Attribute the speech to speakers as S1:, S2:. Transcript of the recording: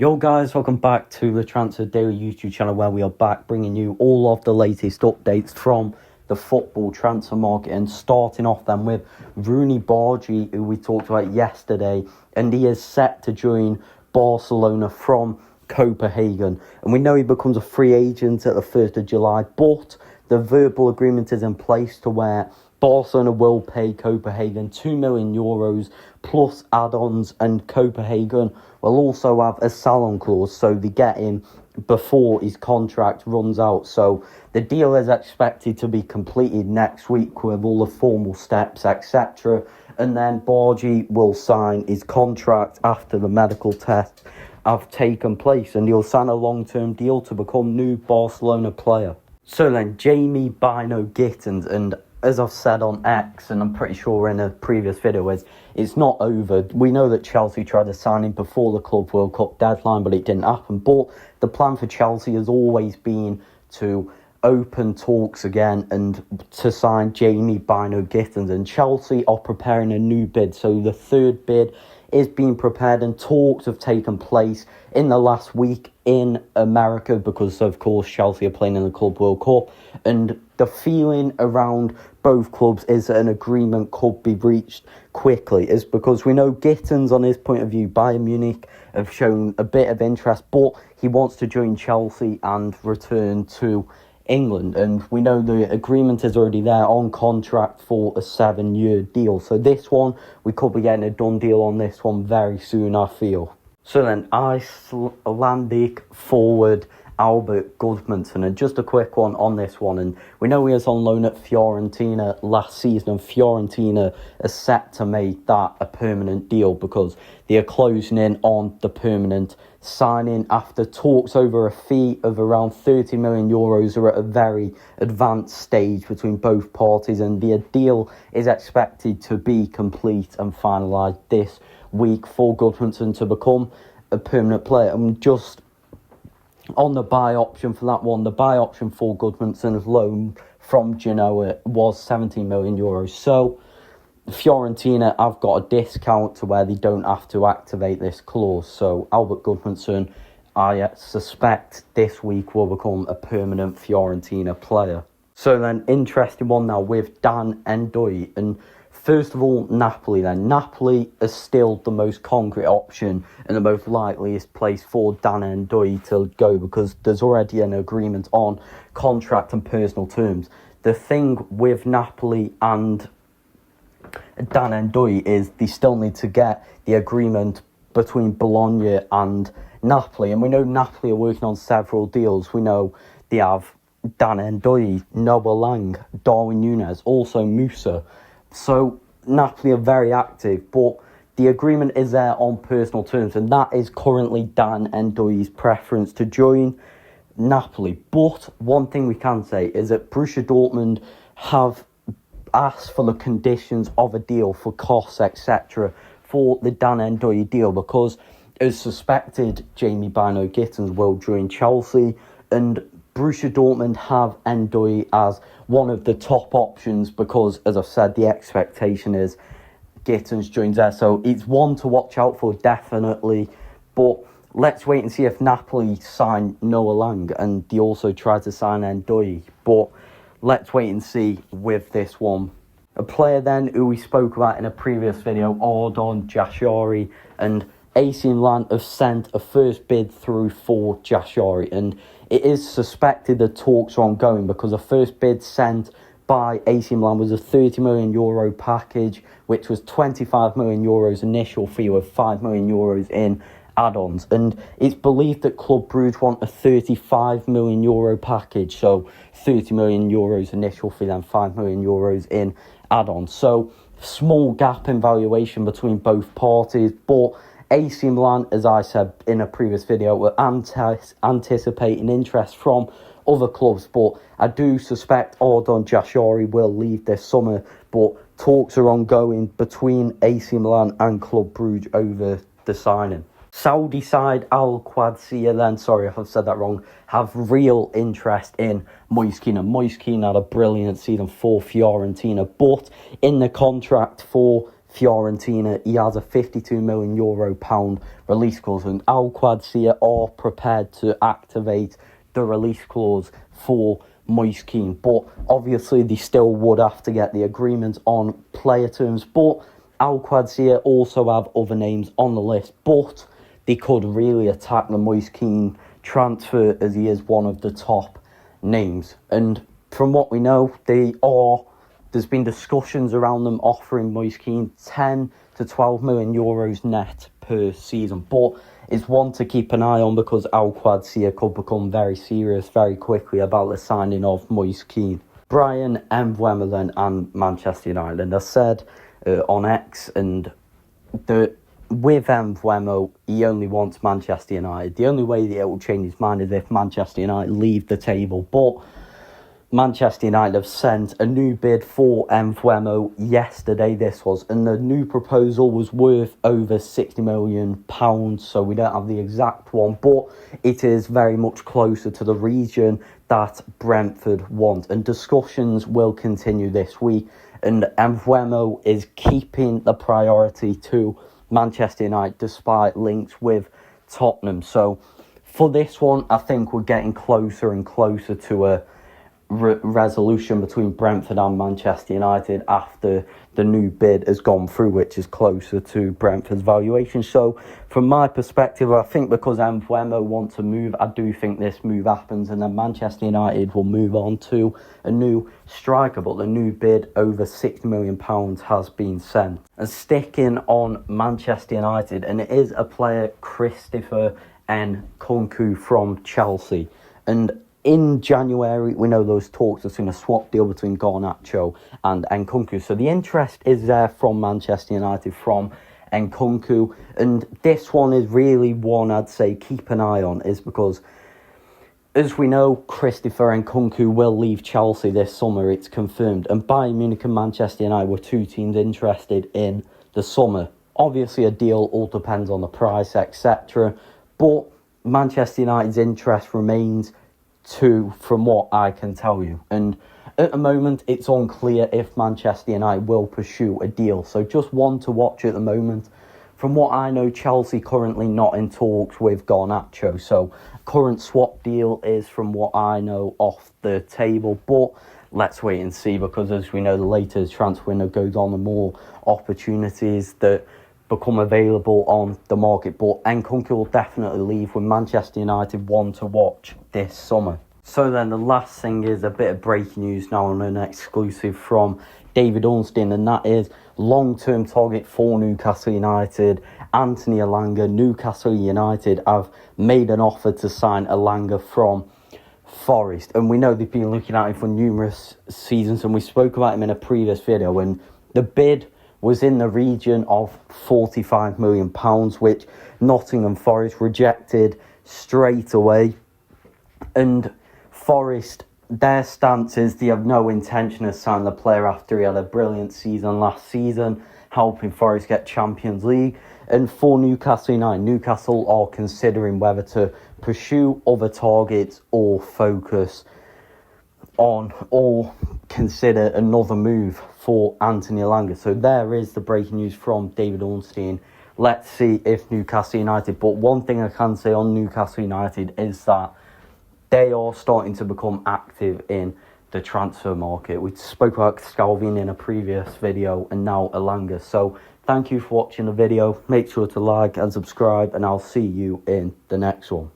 S1: Yo guys, welcome back to the Transfer Daily YouTube channel where we are back bringing you all of the latest updates from the football transfer market, and starting off then with Rooney Bargi, who we talked about yesterday, and he is set to join Barcelona from Copenhagen, and we know he becomes a free agent at the 1st of July, but the verbal agreement is in place to where Barcelona will pay Copenhagen €2 million plus add-ons, and Copenhagen will also have a sell-on clause, so they get him before his contract runs out. So the deal is expected to be completed next week with all the formal steps, etc. And then Bargi will sign his contract after the medical tests have taken place, and he'll sign a long-term deal to become new Barcelona player. So then, Jamie Bino Gittens, and as I've said on X, and I'm pretty sure in a previous video, it's not over. We know that Chelsea tried to sign him before the Club World Cup deadline, but it didn't happen. But the plan for Chelsea has always been to open talks again and to sign Jamie Bino Gittens. And Chelsea are preparing a new bid. So the third bid is being prepared, and talks have taken place in the last week in America because, of course, Chelsea are playing in the Club World Cup. And the feeling around both clubs is that an agreement could be reached quickly. Is because we know Gittens, on his point of view, Bayern Munich have shown a bit of interest, but he wants to join Chelsea and return to England, and we know the agreement is already there on contract for a 7-year deal. So this one, we could be getting a done deal on this one very soon, I feel. So then, Icelandic forward Albert Gudmundsson, and just a quick one on this one, and we know he was on loan at Fiorentina last season, and Fiorentina are set to make that a permanent deal because they are closing in on the permanent signing after talks over a fee of around €30 million are at a very advanced stage between both parties, and the deal is expected to be complete and finalised this week for Gudmundsson to become a permanent player. And just on the buy option for that one, the buy option for Gudmundsson's loan from Genoa was €17 million. So Fiorentina have got a discount to where they don't have to activate this clause. So Albert Gudmundsson, I suspect this week will become a permanent Fiorentina player. So then, interesting one now with Dan Ndoye. And first of all, Napoli then. Napoli is still the most concrete option and the most likeliest place for Dan Ndoye to go because there's already an agreement on contract and personal terms. The thing with Napoli and Dan Ndoye is they still need to get the agreement between Bologna and Napoli. And we know Napoli are working on several deals. We know they have Dan Ndoye, Noah Lang, Darwin Núñez, also Musa. So Napoli are very active, but the agreement is there on personal terms, and that is currently Dan Ndoye's preference to join Napoli. But one thing we can say is that Borussia Dortmund have asked for the conditions of a deal for costs, etc., for the Dan Ndoye deal, because as suspected, Jamie Bino Gittens will join Chelsea, and Borussia Dortmund have Ndoye as one of the top options because, as I've said, the expectation is Gittens joins there. So it's one to watch out for, definitely. But let's wait and see if Napoli sign Noah Lang, and they also try to sign Ndoye. But let's wait and see with this one. A player then who we spoke about in a previous video, Ardon Jashari, and AC Milan have sent a first bid through for Jashari, and it is suspected that talks are ongoing because the first bid sent by AC Milan was a €30 million package, which was €25 million initial fee with €5 million in add-ons, and it's believed that Club Brugge want a €35 million package, so €30 million initial fee, then €5 million in add-ons. So small gap in valuation between both parties, but AC Milan, as I said in a previous video, were anticipating interest from other clubs, but I do suspect Ardon Jashari will leave this summer, but talks are ongoing between AC Milan and Club Brugge over the signing. Saudi side Al Qadsiya then, sorry if I've said that wrong, have real interest in Moise Kean. Moise Kean had a brilliant season for Fiorentina, but in the contract for Fiorentina. He has a €52 million release clause, and Al Qadsiya are prepared to activate the release clause for Moise Kean. But obviously they still would have to get the agreement on player terms. But Al Qadsiya also have other names on the list, but they could really attack the Moise Kean transfer, as he is one of the top names. And from what we know, there's been discussions around them offering Moise Kean 10 to 12 million euros net per season. But it's one to keep an eye on, because Al Qadsiya could become very serious very quickly about the signing of Moise Kean. Brian Mbuemo then and Manchester United. I said on X and with Mbuemo, he only wants Manchester United. The only way that it will change his mind is if Manchester United leave the table. But Manchester United have sent a new bid for Mbuemo yesterday, and the new proposal was worth over £60 million, so we don't have the exact one, but it is very much closer to the region that Brentford want, and discussions will continue this week, and Mbuemo is keeping the priority to Manchester United despite links with Tottenham. So for this one, I think we're getting closer and closer to a resolution between Brentford and Manchester United after the new bid has gone through, which is closer to Brentford's valuation. So from my perspective, I think because Mbuemo wants to move, I do think this move happens, and then Manchester United will move on to a new striker. But the new bid over £60 million has been sent. And sticking on Manchester United, and it is a player, Christopher Nkunku from Chelsea. And in January, we know those talks have seen a swap deal between Garnacho and Nkunku. So the interest is there from Manchester United, from Nkunku. And this one is really one I'd say keep an eye on, is because, as we know, Christopher Nkunku will leave Chelsea this summer. It's confirmed. And Bayern Munich and Manchester United were two teams interested in the summer. Obviously, a deal all depends on the price, etc. But Manchester United's interest remains from what I can tell you. And at the moment, it's unclear if Manchester United will pursue a deal. So just one to watch at the moment. From what I know, Chelsea currently not in talks with Garnacho. So current swap deal is, from what I know, off the table. But let's wait and see, because as we know, the later the transfer window goes on, the more opportunities that become available on the market. But Nkunku will definitely leave, with Manchester United one to watch this summer. So then the last thing is a bit of breaking news now, on an exclusive from David Ornstein, and that is long-term target for Newcastle United, Anthony Elanga. Newcastle United have made an offer to sign Elanga from Forest, and we know they've been looking at him for numerous seasons, and we spoke about him in a previous video, and the bid was in the region of £45 million, which Nottingham Forest rejected straight away. And Forest, their stance is they have no intention of signing the player after he had a brilliant season last season, helping Forest get Champions League. And for Newcastle United, Newcastle are considering whether to pursue other targets or focus on or consider another move for Anthony Elanga. So there is the breaking news from David Ornstein. Let's see if Newcastle United... But one thing I can say on Newcastle United is that they are starting to become active in the transfer market. We spoke about Scalvini in a previous video, and now Elanga. So thank you for watching the video. Make sure to like and subscribe, and I'll see you in the next one.